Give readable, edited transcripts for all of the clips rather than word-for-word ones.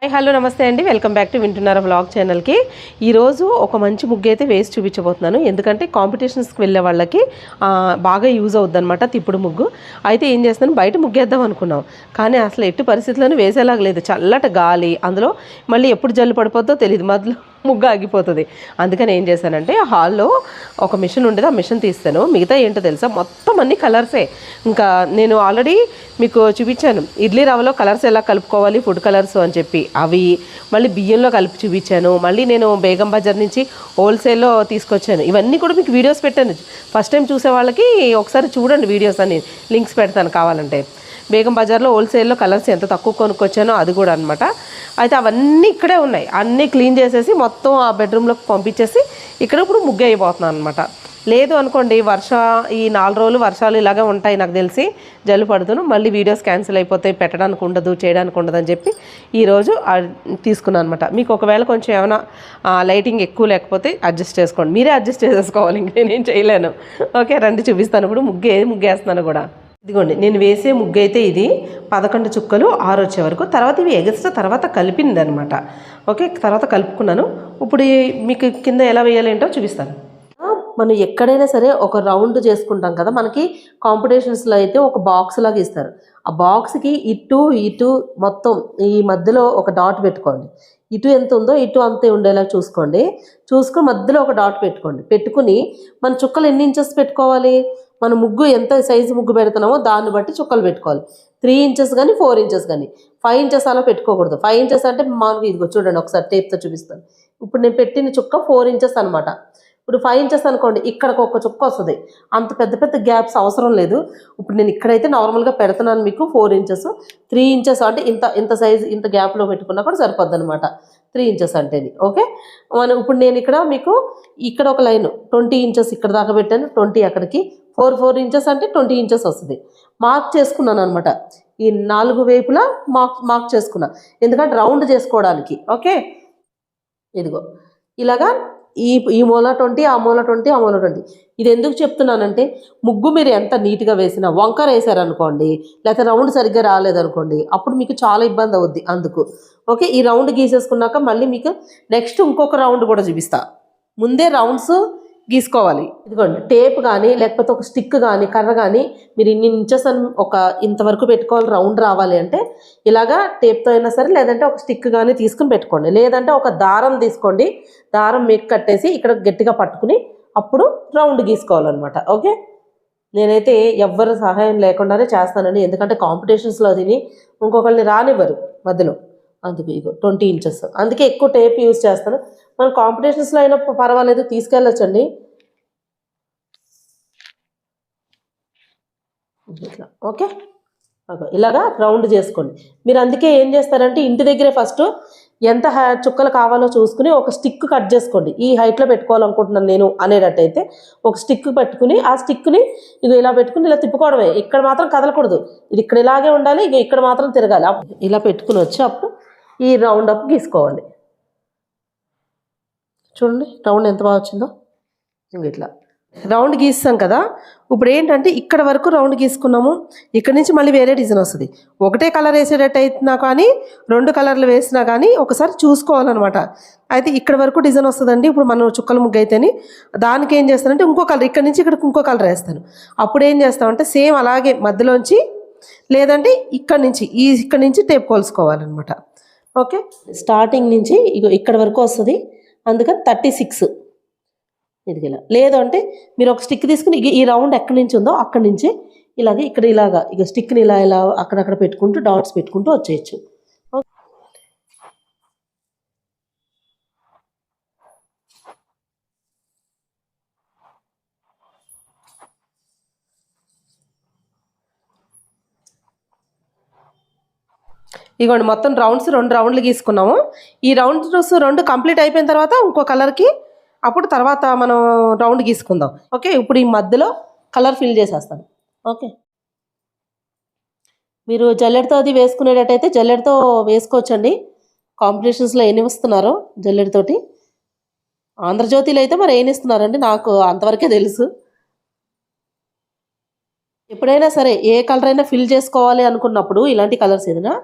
Hello నమస్తే అండి, welcome back to వింటున్నారా వ్లాగ్ ఛానల్కి. ఈరోజు ఒక మంచి ముగ్గు అయితే వేసి చూపించబోతున్నాను. ఎందుకంటే కాంపిటీషన్స్కి వెళ్ళే వాళ్ళకి బాగా యూజ్ అవుద్ది అనమాట తిప్పుడు ముగ్గు. అయితే ఏం చేస్తాను, బయట ముగ్గేద్దాం అనుకున్నాం, కానీ అసలు ఎట్టి పరిస్థితుల్లోనూ వేసేలాగా లేదు. చల్లటి గాలి, అందులో మళ్ళీ ఎప్పుడు జల్లు పడిపోద్దో తెలియదు, మధ్యలో ముగ్గు ఆగిపోతుంది. అందుకని ఏం చేశానంటే హాల్లో ఒక మిషన్ ఉండేది, ఆ మిషన్ తీస్తాను. మిగతా ఏంటో తెలుసా, మొత్తం అన్ని కలర్సే. ఇంకా నేను ఆల్రెడీ మీకు చూపించాను ఇడ్లీ రవ్వలో కలర్స్ ఎలా కలుపుకోవాలి, ఫుడ్ కలర్స్ అని చెప్పి, అవి మళ్ళీ బియ్యంలో కలిపి చూపించాను. మళ్ళీ నేను బేగం బజార్ నుంచి హోల్సేల్లో తీసుకొచ్చాను. ఇవన్నీ కూడా మీకు వీడియోస్ పెట్టాను. ఫస్ట్ టైం చూసే వాళ్ళకి ఒకసారి చూడండి వీడియోస్ అని, లింక్స్ పెడతాను కావాలంటే. బేగం బజార్లో హోల్సేల్లో కలర్స్ ఎంత తక్కువ కొనుక్కొచ్చానో అది కూడా అనమాట. అయితే అవన్నీ ఇక్కడే ఉన్నాయి, అన్నీ క్లీన్ చేసేసి మొత్తం ఆ బెడ్రూమ్లోకి పంపించేసి ఇక్కడ ఇప్పుడు ముగ్గు అయిపోతున్నాను అనమాట. లేదు అనుకోండి, ఈ 4 రోజులు వర్షాలు ఇలాగే ఉంటాయి నాకు తెలిసి, జల్లు పడుతును, మళ్ళీ వీడియోస్ క్యాన్సిల్ అయిపోతాయి, పెట్టడానికి ఉండదు, చేయడానికి ఉండదు అని చెప్పి ఈరోజు తీసుకున్నాను అనమాట. మీకు ఒకవేళ కొంచెం ఏమైనా లైటింగ్ ఎక్కువ లేకపోతే అడ్జస్ట్ చేసుకోండి, మీరే అడ్జస్ట్ చేసేసుకోవాలి, ఇంక నేనేం చేయలేను. ఓకే రండి చూపిస్తాను ఇప్పుడు ముగ్గేస్తున్నాను కూడా. ఇదిగోండి నేను వేసే ముగ్గు అయితే ఇది 11 చుక్కలు 6 వచ్చే వరకు. తర్వాత ఇవి ఎగస్ట్రా తర్వాత కలిపింది అనమాట. ఓకే, తర్వాత కలుపుకున్నాను. ఇప్పుడు మీకు కింద ఎలా వేయాలి ఏంటో చూపిస్తాను. మనం ఎక్కడైనా సరే ఒక రౌండ్ చేసుకుంటాం కదా, మనకి కాంపిటీషన్స్లో అయితే ఒక బాక్స్ లాగా ఇస్తారు. ఆ బాక్స్కి ఇటు మొత్తం ఈ మధ్యలో ఒక డాట్ పెట్టుకోండి. ఇటు ఎంత ఉందో ఇటు అంతే ఉండేలా చూసుకొని మధ్యలో ఒక డాట్ పెట్టుకుని మన చుక్కలు ఎన్ని ఇంచెస్ పెట్టుకోవాలి, మన ముగ్గు ఎంత సైజు ముగ్గు పెడుతున్నామో దాన్ని బట్టి చుక్కలు పెట్టుకోవాలి. 3 ఇంచెస్ కానీ 4 ఇంచెస్ కానీ, 5 ఇంచెస్ అలా పెట్టుకోకూడదు. 5 ఇంచెస్ అంటే మనకి ఇదిగో చూడండి, ఒకసారి టేప్తో చూపిస్తాను. ఇప్పుడు నేను పెట్టిన చుక్క 4 ఇంచెస్ అనమాట. ఇప్పుడు 5 ఇంచెస్ అనుకోండి, ఇక్కడికి ఒక చుక్క వస్తుంది. అంత పెద్ద పెద్ద గ్యాప్స్ అవసరం లేదు. ఇప్పుడు నేను ఇక్కడైతే నార్మల్గా పెడుతున్నాను మీకు 4 ఇంచెస్. 3 ఇంచెస్ అంటే ఇంత సైజు, ఇంత గ్యాప్లో పెట్టుకున్నా కూడా సరిపోద్ది అనమాట, 3 ఇంచెస్ అంటేది. ఓకే, ఇప్పుడు నేను ఇక్కడ ఒక లైన్ 20 ఇంచెస్ ఇక్కడ దాకా పెట్టాను, 20 అక్కడికి, 4 ఇంచెస్ అంటే 20 ఇంచెస్ వస్తుంది. మార్క్ చేసుకున్నాను అనమాట. ఈ 4 వైపులా మార్క్ చేసుకున్నా, ఎందుకంటే రౌండ్ చేసుకోవడానికి. ఓకే, ఇదిగో ఇలాగా ఈ మూల 20, ఆ మూల 20, ఆ మూల 20. ఇది ఎందుకు చెప్తున్నానంటే, ముగ్గు మీరు ఎంత నీట్గా వేసినా వంకర వేసారనుకోండి, లేకపోతే రౌండ్ సరిగ్గా రాలేదనుకోండి, అప్పుడు మీకు చాలా ఇబ్బంది అవుద్ది. అందుకు ఓకే, ఈ రౌండ్ గీసేసుకున్నాక మళ్ళీ మీకు నెక్స్ట్ ఇంకొక రౌండ్ కూడా చూపిస్తా. ముందే రౌండ్స్ గీసుకోవాలి. ఇదిగోండి టేప్ కానీ లేకపోతే ఒక స్టిక్ కానీ కర్ర కానీ, మీరు ఇన్ని ఇంచెస్ అని ఇంతవరకు పెట్టుకోవాలి రౌండ్ రావాలి అంటే, ఇలాగా టేప్తో అయినా సరే, లేదంటే ఒక స్టిక్ కానీ తీసుకుని పెట్టుకోండి. లేదంటే ఒక దారం తీసుకోండి, దారం మీకు కట్టేసి ఇక్కడ గట్టిగా పట్టుకుని అప్పుడు రౌండ్ గీసుకోవాలన్నమాట. ఓకే, నేనైతే ఎవ్వరు సహాయం లేకుండానే చేస్తానండి, ఎందుకంటే కాంపిటీషన్స్లో తిని ఇంకొకరిని రానివ్వరు మధ్యలో. అందుకు ఇగో 20 ఇంచెస్, అందుకే ఎక్కువ టేప్ యూజ్ చేస్తాను. మనం కాంపిటీషన్స్లో అయినా పర్వాలేదు, తీసుకెళ్ళొచ్చండి. ఇట్లా ఓకే, ఇలాగా రౌండ్ చేసుకోండి. మీరు అందుకే ఏం చేస్తారంటే, ఇంటి దగ్గరే ఫస్ట్ ఎంత చుక్కలు కావాలో చూసుకుని ఒక స్టిక్ కట్ చేసుకోండి. ఈ హైట్లో పెట్టుకోవాలనుకుంటున్నాను నేను అనేటట్టయితే ఒక స్టిక్ పెట్టుకుని, ఆ స్టిక్ని ఇక ఇలా పెట్టుకుని ఇలా తిప్పుకోవడమే. ఇక్కడ మాత్రం కదలకూడదు, ఇది ఇక్కడ ఇలాగే ఉండాలి, ఇక ఇక్కడ మాత్రం తిరగాలి. ఇలా పెట్టుకుని వచ్చి అప్పుడు ఈ రౌండ్ అప్ గీసుకోవాలి. చూడండి రౌండ్ ఎంత బాగా వచ్చిందో. ఇంక ఇట్లా రౌండ్ గీస్తాం కదా, ఇప్పుడు ఏంటంటే ఇక్కడ వరకు రౌండ్ గీసుకున్నాము, ఇక్కడ నుంచి మళ్ళీ వేరే డిజైన్ వస్తుంది. ఒకటే కలర్ వేసేటట్టు అయినా కానీ 2 కలర్లు వేసినా కానీ ఒకసారి చూసుకోవాలన్నమాట. అయితే ఇక్కడ వరకు డిజైన్ వస్తుందండి. ఇప్పుడు మనం చుక్కల ముగ్గు అయితేని దానికి ఏం చేస్తానంటే ఇంకో కలర్, ఇక్కడ నుంచి ఇక్కడికి ఇంకో కలర్ వేస్తాను. అప్పుడు ఏం చేస్తామంటే సేమ్ అలాగే మధ్యలోంచి, లేదంటే ఇక్కడ నుంచి టేప్ కోల్చుకోవాలన్నమాట. ఓకే, స్టార్టింగ్ నుంచి ఇక్కడ వరకు వస్తుంది, అందుకని 36 ఇది ఇలా. లేదు అంటే మీరు ఒక స్టిక్ తీసుకుని ఈ రౌండ్ ఎక్కడి నుంచి ఉందో అక్కడి నుంచి ఇలాగే ఇలాగా స్టిక్ని ఇలా అక్కడక్కడ పెట్టుకుంటూ డాట్స్ పెట్టుకుంటూ వచ్చేయచ్చు. ఇదిగోండి మొత్తం రౌండ్స్ 2 రౌండ్లు గీసుకున్నాము. ఈ రౌండ్స్ 2 కంప్లీట్ అయిపోయిన తర్వాత ఇంకో కలర్కి అప్పుడు తర్వాత మనం రౌండ్ గీసుకుందాం. ఓకే, ఇప్పుడు ఈ మధ్యలో కలర్ ఫిల్ చేసేస్తాను. ఓకే, మీరు జల్లెడతో అది వేసుకునేటట్టయితే జల్లెడతో వేసుకోవచ్చండి. కాంపిటీషన్స్లో ఏమి ఇస్తున్నారో జల్లెడతోటి, ఆంధ్రజ్యోతిలో అయితే మరి ఏమి ఇస్తున్నారండి, నాకు అంతవరకే తెలుసు. ఎప్పుడైనా సరే ఏ కలర్ అయినా ఫిల్ చేసుకోవాలి అనుకున్నప్పుడు ఇలాంటి కలర్స్ ఏదైనా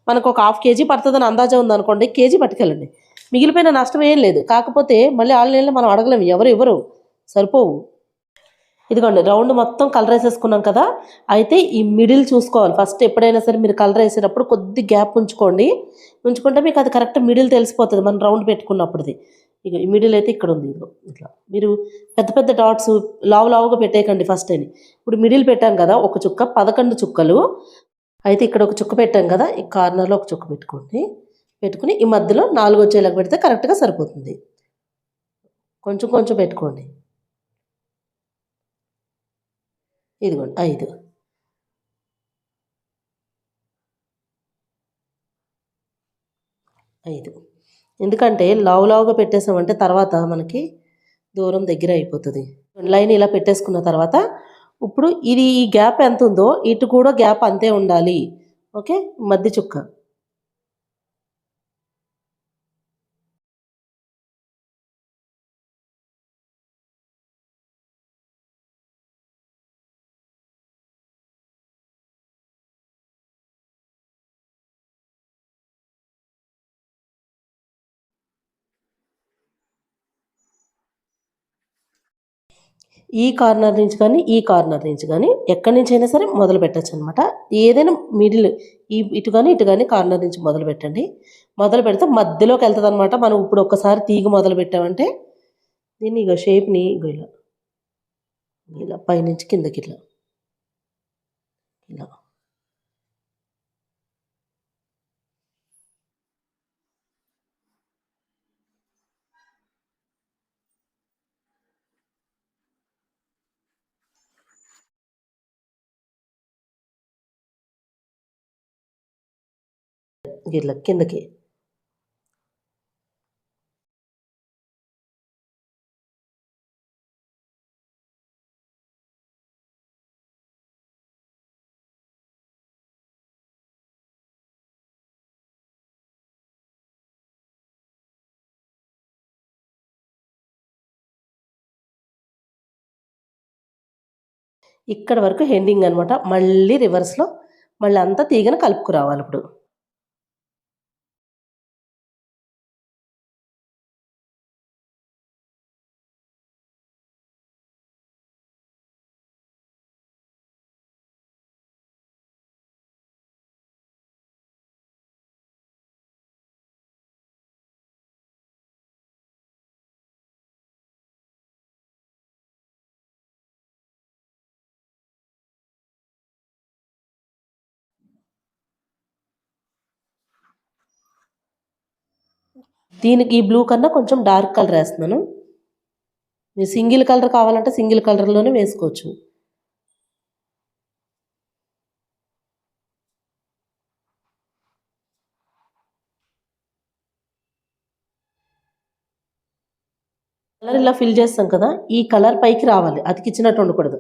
మనకు ఒక హాఫ్ కేజీ పడుతుందని అందాజా ఉందనుకోండి, కేజీ పట్టుకెళ్ళండి, మిగిలిపోయిన నష్టం ఏం లేదు. కాకపోతే మళ్ళీ ఆన్లైన్లో మనం అడగలేము, ఎవరు సరిపోవు. ఇదిగోండి రౌండ్ మొత్తం కలర్ వేసేసుకున్నాం కదా. అయితే ఈ మిడిల్ చూసుకోవాలి ఫస్ట్. ఎప్పుడైనా సరే మీరు కలర్ వేసేటప్పుడు కొద్ది గ్యాప్ ఉంచుకోండి. ఉంచుకుంటే మీకు అది కరెక్ట్ మిడిల్ తెలిసిపోతుంది మనం రౌండ్ పెట్టుకున్నప్పుడుది. ఇక ఈ మిడిల్ అయితే ఇక్కడ ఉంది. ఇదిగో ఇట్లా మీరు పెద్ద పెద్ద డాట్స్ లావుగా పెట్టేయకండి ఫస్ట్ అని. ఇప్పుడు మిడిల్ పెట్టాం కదా, ఒక చుక్క 11 చుక్కలు. అయితే ఇక్కడ ఒక చుక్క పెట్టాం కదా, ఈ కార్నర్లో ఒక చుక్క పెట్టుకోండి. పెట్టుకుని ఈ మధ్యలో 4 వచ్చేలాగా పెడితే కరెక్ట్గా సరిపోతుంది. కొంచెం కొంచెం పెట్టుకోండి. ఇదిగోండి 5. ఎందుకంటే లావుగా పెట్టేసామంటే తర్వాత మనకి దూరం దగ్గర అయిపోతుంది. లైన్ ఇలా పెట్టేసుకున్న తర్వాత ఇప్పుడు ఇది ఈ గ్యాప్ ఎంత ఉందో ఇటు కూడా గ్యాప్ అంతే ఉండాలి. ఓకే, మధ్య చుక్క. ఈ కార్నర్ నుంచి కానీ ఈ కార్నర్ నుంచి కానీ ఎక్కడి నుంచి అయినా సరే మొదలు పెట్టచ్చు అనమాట. ఏదైనా మిడిల్ ఇటు కానీ కార్నర్ నుంచి మొదలు పెట్టండి. మొదలు పెడితే మధ్యలోకి వెళ్తుంది అనమాట. మనం ఇప్పుడు ఒక్కసారి తీగ మొదలు పెట్టామంటే దీన్ని ఇక షేప్ని ఇలా ఇలా పైనుంచి కిందకి ఇట్లా ఇలా ఇట్లా కిందకి. ఇక్కడ వరకు హెండింగ్ అనమాట. మళ్ళీ రివర్స్లో మళ్ళీ అంతా తీగను కలుపుకురావాలి ఇప్పుడు. దీనికి ఈ బ్లూ కన్నా కొంచెం డార్క్ కలర్ వేస్తున్నాను. మీరు సింగిల్ కలర్ కావాలంటే సింగిల్ కలర్లోనే వేసుకోవచ్చు. కలర్ ఇలా ఫిల్ చేస్తాం కదా, ఈ కలర్ పైకి రావాలి, అతికిచ్చినట్టు ఉండకూడదు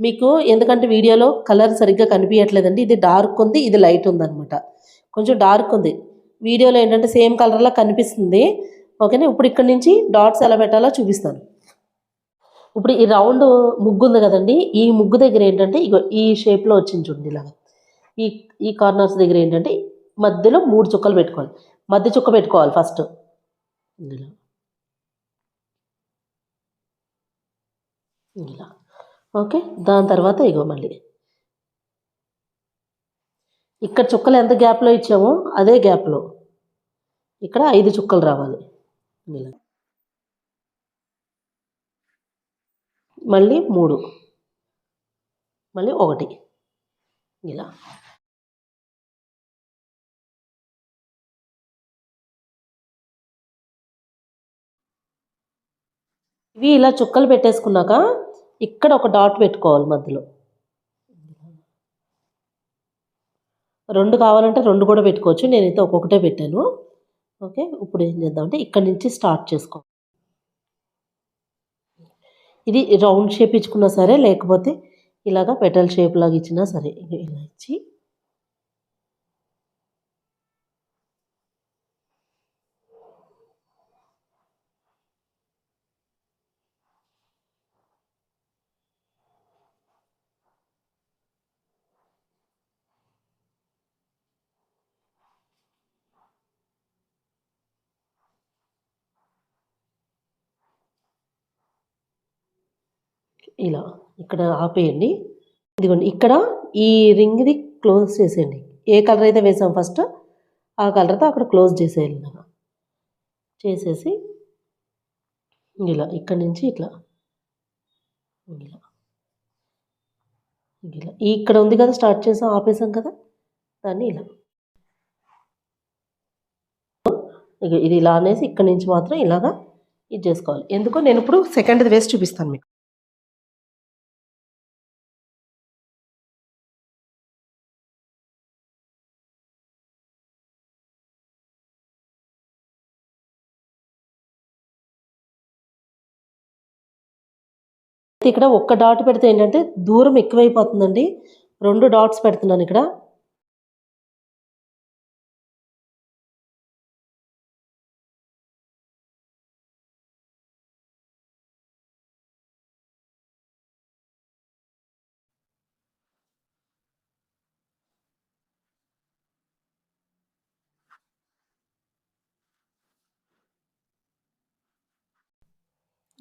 మీకు. ఎందుకంటే వీడియోలో కలర్ సరిగ్గా కనిపించట్లేదండి. ఇది డార్క్ ఉంది, ఇది లైట్ ఉందన్నమాట. కొంచెం డార్క్ ఉంది. వీడియోలో ఏంటంటే సేమ్ కలర్లా కనిపిస్తుంది. ఓకేనా. ఇప్పుడు ఇక్కడ నుంచి డాట్స్ ఎలా పెట్టాలో చూపిస్తాను. ఇప్పుడు ఈ రౌండ్ ముగ్గు ఉంది కదండి, ఈ ముగ్గు దగ్గర ఏంటంటే ఇగో ఈ షేప్లో వచ్చింది చూడండి ఇలాగా. ఈ ఈ కార్నర్స్ దగ్గర ఏంటంటే మధ్యలో 3 చుక్కలు పెట్టుకోవాలి. మధ్య చుక్క పెట్టుకోవాలి ఫస్ట్ ఇలా ఇలా. ఓకే, దాని తర్వాత ఇగో మళ్ళీ ఇక్కడ చుక్కలు ఎంత గ్యాప్లో ఇచ్చామో అదే గ్యాప్లో ఇక్కడ 5 చుక్కలు రావాలి. ఇలా మళ్ళీ 3, మళ్ళీ 1 ఇలా. ఇవి ఇలా చుక్కలు పెట్టేసుకున్నాక ఇక్కడ ఒక డాట్ పెట్టుకోవాలి మధ్యలో. 2 కావాలంటే 2 కూడా పెట్టుకోవచ్చు. నేనైతే ఒక్కొక్కటే పెట్టాను. ఓకే, ఇప్పుడు ఏం చేద్దామంటే ఇక్కడ నుంచి స్టార్ట్ చేసుకో. ఇది రౌండ్ షేప్ ఇచ్చుకున్నా సరే, లేకపోతే ఇలాగా పెటల్ షేప్ లాగా ఇచ్చినా సరే. ఇలా ఇచ్చి ఇలా ఇక్కడ ఆపేయండి. ఇదిగోండి ఇక్కడ ఈ రింగ్ది క్లోజ్ చేసేయండి. ఏ కలర్ అయితే వేసాం ఫస్ట్ ఆ కలర్తో అక్కడ క్లోజ్ చేసేయాలి. ఇలాగా చేసేసి ఇలా ఇక్కడ నుంచి ఇట్లా ఇలా ఇలా ఇక్కడ ఉంది కదా, స్టార్ట్ చేసాం ఆపేసాం కదా, దాన్ని ఇలా ఇది ఇలా అనేసి ఇక్కడ నుంచి మాత్రం ఇలాగా ఇది చేసుకోవాలి. ఎందుకో నేను ఇప్పుడు సెకండ్ది వేసి చూపిస్తాను మీకు. ఇక్కడ ఒక్క డాట్ పెడితే ఏంటంటే దూరం ఎక్కువైపోతుందండి. 2 డాట్స్ పెడుతున్నాను ఇక్కడ.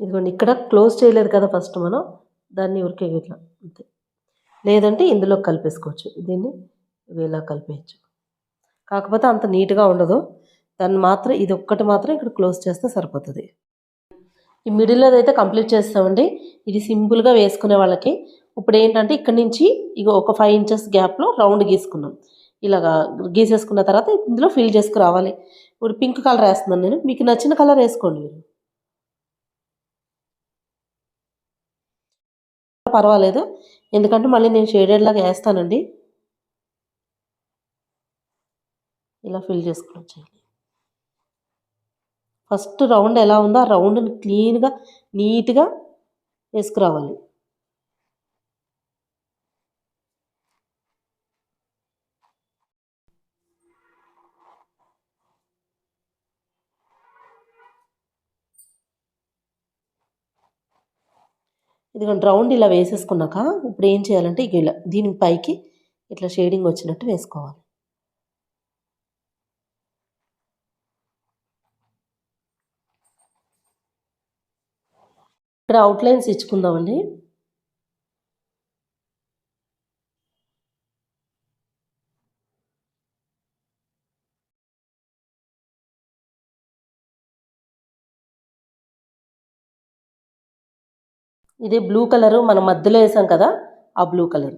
ఇదిగోండి ఇక్కడ క్లోజ్ చేయలేదు కదా ఫస్ట్ మనం, దాన్ని ఊరికే ఇట్లా అంతే. లేదంటే ఇందులో కలిపేసుకోవచ్చు, దీన్ని ఇలా కలిపేయచ్చు. కాకపోతే అంత నీట్గా ఉండదు. దాన్ని మాత్రం ఇది ఒక్కటి మాత్రం ఇక్కడ క్లోజ్ చేస్తే సరిపోతుంది. ఈ మిడిల్లో అయితే కంప్లీట్ చేస్తామండి. ఇది సింపుల్గా వేసుకునే వాళ్ళకి. ఇప్పుడు ఏంటంటే ఇక్కడ నుంచి ఇక ఒక 5 ఇంచెస్ గ్యాప్లో రౌండ్ గీసుకున్నాం. ఇలాగా గీసేసుకున్న తర్వాత ఇందులో ఫిల్ చేసుకురావాలి. ఇప్పుడు పింక్ కలర్ వేస్తున్నాను నేను, మీకు నచ్చిన కలర్ వేసుకోండి మీరు, పర్వాలేదు. ఎందుకంటే మళ్ళీ నేను షేడెడ్ లాగా వేస్తానండి. ఇలా ఫిల్ చేసుకుని వచ్చేయాలి. ఫస్ట్ రౌండ్ ఎలా ఉందో ఆ రౌండ్ని క్లీన్గా నీట్గా వేసుకురావాలి. ఇదిగోండి రౌండ్ ఇలా వేసేసుకున్నాక ఇప్పుడు ఏం చేయాలంటే ఇక ఇలా దీని పైకి ఇట్లా షేడింగ్ వచ్చినట్టు వేసుకోవాలి. ఇక్కడ అవుట్లైన్స్ ఇచ్చుకుందామండి. ఇదే బ్లూ కలరు మనం మధ్యలో వేసాం కదా, ఆ బ్లూ కలర్.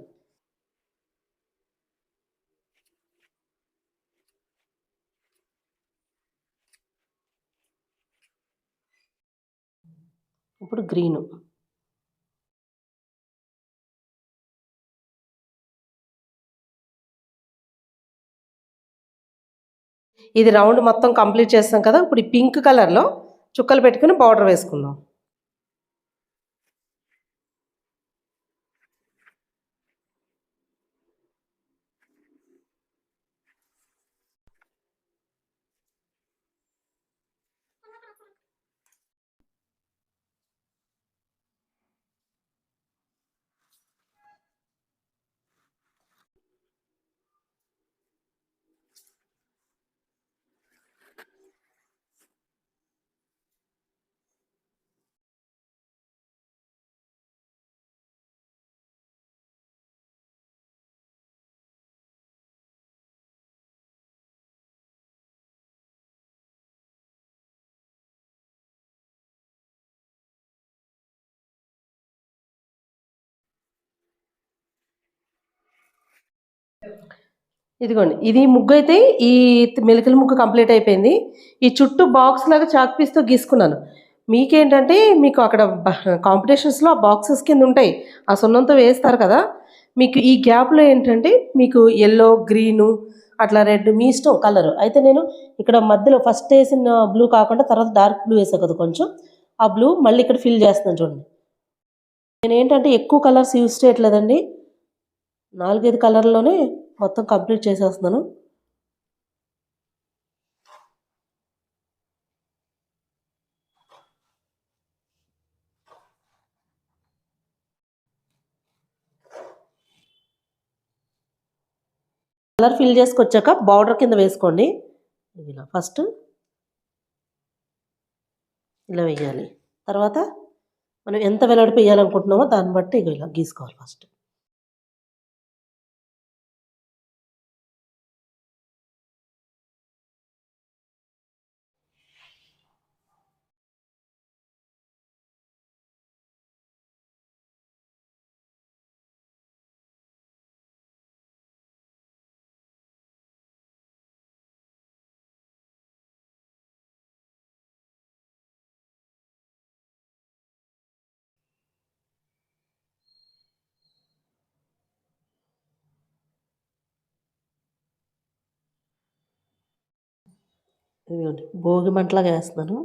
ఇప్పుడు గ్రీను. ఇది రౌండ్ మొత్తం కంప్లీట్ చేస్తాం కదా, ఇప్పుడు ఈ పింక్ కలర్లో చుక్కలు పెట్టుకుని బార్డర్ వేసుకుందాం. ఇదిగోండి ఇది ముగ్గు అయితే ఈ మెలికల ముగ్గు కంప్లీట్ అయిపోయింది. ఈ చుట్టూ బాక్స్ లాగా చాక్ పీస్తో గీసుకున్నాను. మీకేంటంటే మీకు అక్కడ కాంపిటీషన్స్లో ఆ బాక్సెస్ కింద ఉంటాయి, ఆ సున్నంతో వేస్తారు కదా, మీకు ఈ గ్యాప్లో ఏంటంటే మీకు ఎల్లో గ్రీను అట్లా రెడ్ మీ ఇష్టం కలరు. అయితే నేను ఇక్కడ మధ్యలో ఫస్ట్ వేసిన బ్లూ కాకుండా తర్వాత డార్క్ బ్లూ వేసాను కదా కొంచెం, ఆ బ్లూ మళ్ళీ ఇక్కడ ఫిల్ చేస్తున్నాను చూడండి. నేను ఏంటంటే ఎక్కువ కలర్స్ యూజ్ చేయట్లేదండి, 4-5 కలర్లోనే మొత్తం కంప్లీట్ చేసేస్తున్నాను. కలర్ ఫిల్ చేసుకొచ్చాక బార్డర్ కింద వేసుకోండి. ఇలా ఫస్ట్ ఇలా వేయాలి, తర్వాత మనం ఎంత వెడల్పు వేయాలనుకుంటున్నామో దాన్ని బట్టి ఇగో ఇలా గీసుకోవాలి ఫస్ట్. ఇదిగోండి భోగి మంటలాగా వేస్తున్నాను.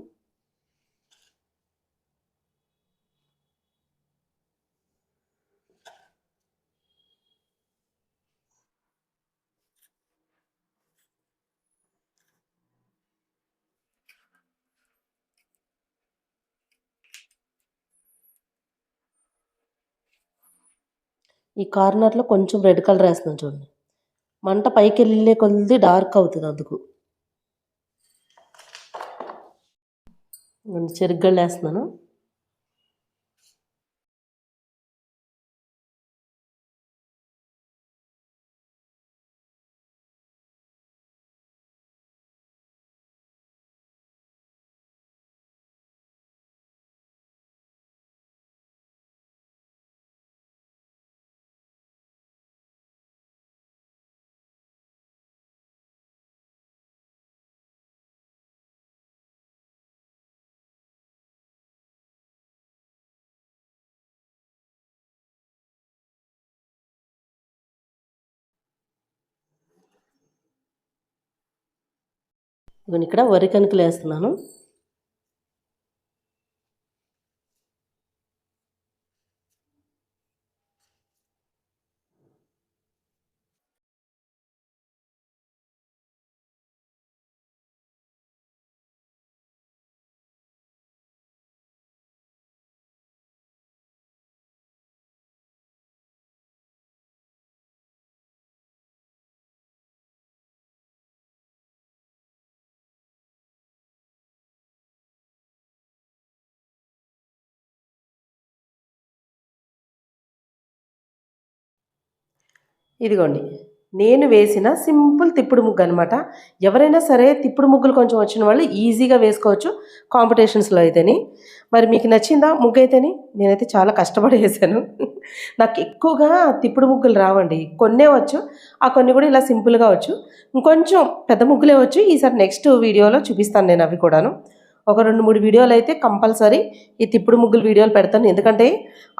ఈ కార్నర్లో కొంచెం రెడ్ కలర్ వేస్తున్నాను చూడండి. మంట పైకి వెళ్ళే కొద్ది డార్క్ అవుతుంది అందుకు. చెరుగ్గళ్ళు వేస్తున్నాను. నేను ఇక్కడ వరి కనుకలు వేస్తున్నాను. ఇదిగోండి నేను వేసిన సింపుల్ తిప్పుడు ముగ్గు అనమాట. ఎవరైనా సరే తిప్పుడు ముగ్గులు కొంచెం వచ్చిన వాళ్ళు ఈజీగా వేసుకోవచ్చు కాంపిటీషన్స్లో అయితేని. మరి మీకు నచ్చిందా ముగ్గు అయితేని? నేనైతే చాలా కష్టపడి వేసాను. నాకు ఎక్కువగా తిప్పుడు ముగ్గులు రావండి, కొన్నే వచ్చు. ఆ కొన్ని కూడా ఇలా సింపుల్గా వచ్చు, ఇంకొంచెం పెద్ద ముగ్గులే వచ్చు. ఈసారి నెక్స్ట్ వీడియోలో చూపిస్తాను నేను అవి కూడాను. ఒక 2-3 వీడియోలు అయితే కంపల్సరీ ఈ తిప్పుడు ముగ్గులు వీడియోలు పెడతాను. ఎందుకంటే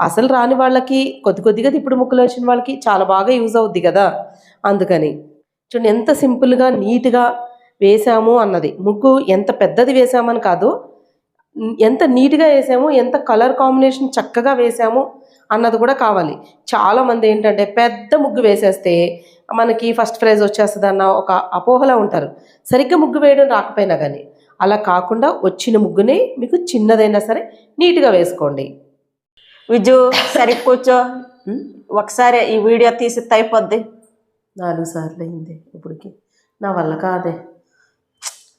అసలు రాని వాళ్ళకి కొద్దిగా తిప్పుడు ముగ్గులు వచ్చిన వాళ్ళకి చాలా బాగా యూజ్ అవుద్ది కదా, అందుకని. చూడండి ఎంత సింపుల్గా నీట్గా వేసాము అన్నది. ముగ్గు ఎంత పెద్దది వేసామని కాదు, ఎంత నీట్గా వేసాము, ఎంత కలర్ కాంబినేషన్ చక్కగా వేసాము అన్నది కూడా కావాలి. చాలామంది ఏంటంటే పెద్ద ముగ్గు వేసేస్తే మనకి ఫస్ట్ ప్రైజ్ వచ్చేస్తుంది అన్న ఒక అపోహలో ఉంటారు, సరిగ్గా ముగ్గు వేయడం రాకపోయినా కానీ. అలా కాకుండా వచ్చిన ముగ్గుని మీకు చిన్నదైనా సరే నీట్గా వేసుకోండి. విజు సరి కూర్చో, ఒకసారి ఈ వీడియో తీసి అయిపోద్ది. 4 సార్లు అయింది ఇప్పటికి, నా వల్ల కాదే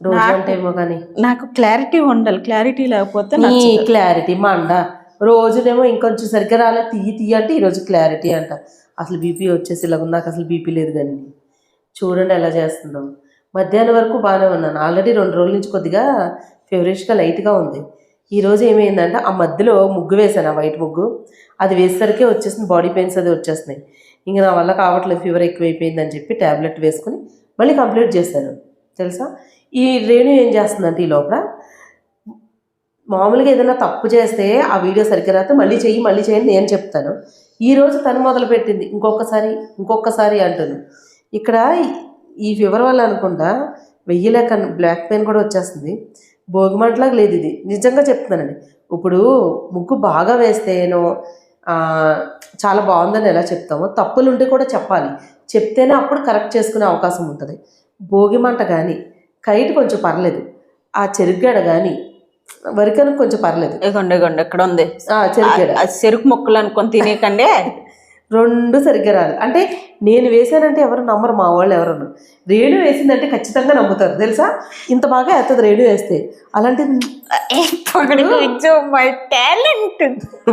రోజంటేమో కానీ. నాకు క్లారిటీ ఉండాలి, క్లారిటీ లేకపోతే నీ క్లారిటీ మా అండ. రోజునేమో ఇంకొంచెం సరిగ్గా రాలే, తీయి అంటే ఈరోజు క్లారిటీ అంట. అసలు బీపీ వచ్చేసి ఇలా నాకు అసలు బీపీ లేదు కానీ చూడండి ఎలా చేస్తుందో. మధ్యాహ్నం వరకు బాగానే ఉన్నాను, ఆల్రెడీ 2 రోజుల నుంచి కొద్దిగా ఫేవరెట్గా లైట్గా ఉంది. ఈరోజు ఏమైందంటే ఆ మధ్యలో ముగ్గు వేసాను, ఆ వైట్ ముగ్గు, అది వేసేసరికి వచ్చేసింది బాడీ పెయిన్స్ అది వచ్చేస్తున్నాయి. ఇంకా నా వల్ల కావట్లేదు, ఫీవర్ ఎక్కువైపోయిందని చెప్పి ట్యాబ్లెట్ వేసుకుని మళ్ళీ కంప్లీట్ చేశాను. తెలుసా ఈ రేణు ఏం చేస్తుందంటే ఈ లోపల మామూలుగా ఏదైనా తప్పు చేస్తే ఆ వీడియో సరిగ్గా రాస్తే మళ్ళీ చెయ్యి నేను చెప్తాను. ఈరోజు తను మొదలుపెట్టింది ఇంకొకసారి అంటాను. ఇక్కడ ఈ ఫీవర్ వల్ల అనుకుంటా వెయ్యలేక బ్లాక్ పెయిన్ కూడా వచ్చేస్తుంది. భోగిమంటలాగా లేదు ఇది, నిజంగా చెప్తున్నానండి. ఇప్పుడు ముగ్గు బాగా వేస్తేనో చాలా బాగుందని ఎలా చెప్తామో, తప్పులు ఉంటే కూడా చెప్పాలి, చెప్తేనే అప్పుడు కరెక్ట్ చేసుకునే అవకాశం ఉంటుంది. భోగిమంట కానీ, కైట్ కొంచెం పర్లేదు, ఆ చెరుగ్గడ కానీ, వరికను కొంచెం పర్లేదు. ఎక్కడ ఉంది చెరుగ్గడ, చెరుకు మొక్కలు అనుకొని తినేకండి. రెండు సరిగ్గా రాదు. అంటే నేను వేసానంటే ఎవరు నమ్మరు, మా వాళ్ళు ఎవరన్నా. రేణు వేసిందంటే ఖచ్చితంగా నమ్ముతారు తెలుసా, ఇంత బాగా వేస్తుంది రేణు వేస్తే. అలాంటిది మై టాలెంట్.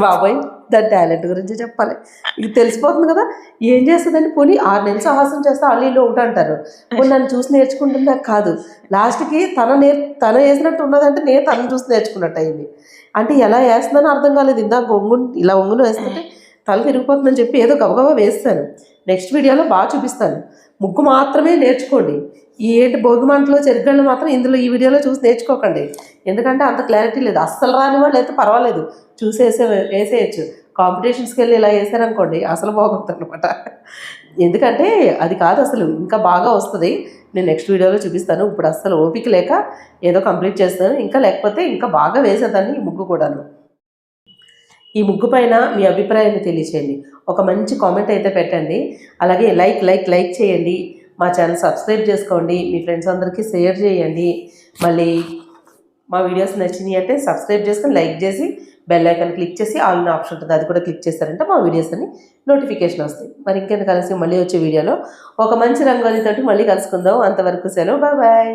బాబాయ్ దాని టాలెంట్ గురించి చెప్పాలి, ఇది తెలిసిపోతుంది కదా. ఏం చేస్తుందని పోనీ 6 నెలలు సాహసం చేస్తే వాళ్ళు ఒకటి అంటారు, పోనీ నన్ను చూసి నేర్చుకుంటుందా కాదు. లాస్ట్కి తన వేసినట్టు ఉన్నదంటే నేను తనను చూసి నేర్చుకున్నట్టు అయింది. అంటే ఎలా వేస్తుందని అర్థం కాలేదు. ఇందాక ఇలా ఒంగును వేస్తుంటే తల తిరిగిపోతుందని చెప్పి ఏదో గబగబా వేస్తాను. నెక్స్ట్ వీడియోలో బాగా చూపిస్తాను. ముగ్గు మాత్రమే నేర్చుకోండి. ఈ భోగి మంటలో చెరుగళ్ళు మాత్రం ఇందులో ఈ వీడియోలో చూసి నేర్చుకోకండి, ఎందుకంటే అంత క్లారిటీ లేదు. అస్సలు రాని వాళ్ళు అయితే పర్వాలేదు, వేసేయచ్చు. కాంపిటీషన్స్కి వెళ్ళి ఇలా వేసారనుకోండి అసలు బాగుంటుంది అనమాట. ఎందుకంటే అది కాదు అసలు, ఇంకా బాగా వస్తుంది. నేను నెక్స్ట్ వీడియోలో చూపిస్తాను. ఇప్పుడు అస్సలు ఓపిక లేక ఏదో కంప్లీట్ చేస్తాను, ఇంకా లేకపోతే ఇంకా బాగా వేసేదాన్ని ఈ ముగ్గు కూడాను. ఈ ముగ్గు పైన మీ అభిప్రాయాన్ని తెలియచేయండి, ఒక మంచి కామెంట్ అయితే పెట్టండి. అలాగే లైక్ చేయండి, మా ఛానల్ సబ్స్క్రైబ్ చేసుకోండి, మీ ఫ్రెండ్స్ అందరికీ షేర్ చేయండి. మళ్ళీ మా వీడియోస్ నచ్చినాయి అంటే సబ్స్క్రైబ్ చేసుకొని లైక్ చేసి బెల్ ఐకాన్ క్లిక్ చేసి ఆల్ అనే ఆప్షన్ ఉంటుంది, అది కూడా క్లిక్ చేస్తారంటే మా వీడియోస్ అన్ని నోటిఫికేషన్ వస్తాయి. మరి ఇంకెంత కలిసి మళ్ళీ వచ్చే వీడియోలో ఒక మంచి రంగోలీతోటి మళ్ళీ కలుసుకుందాం. అంతవరకు సెలవు, బాయ్.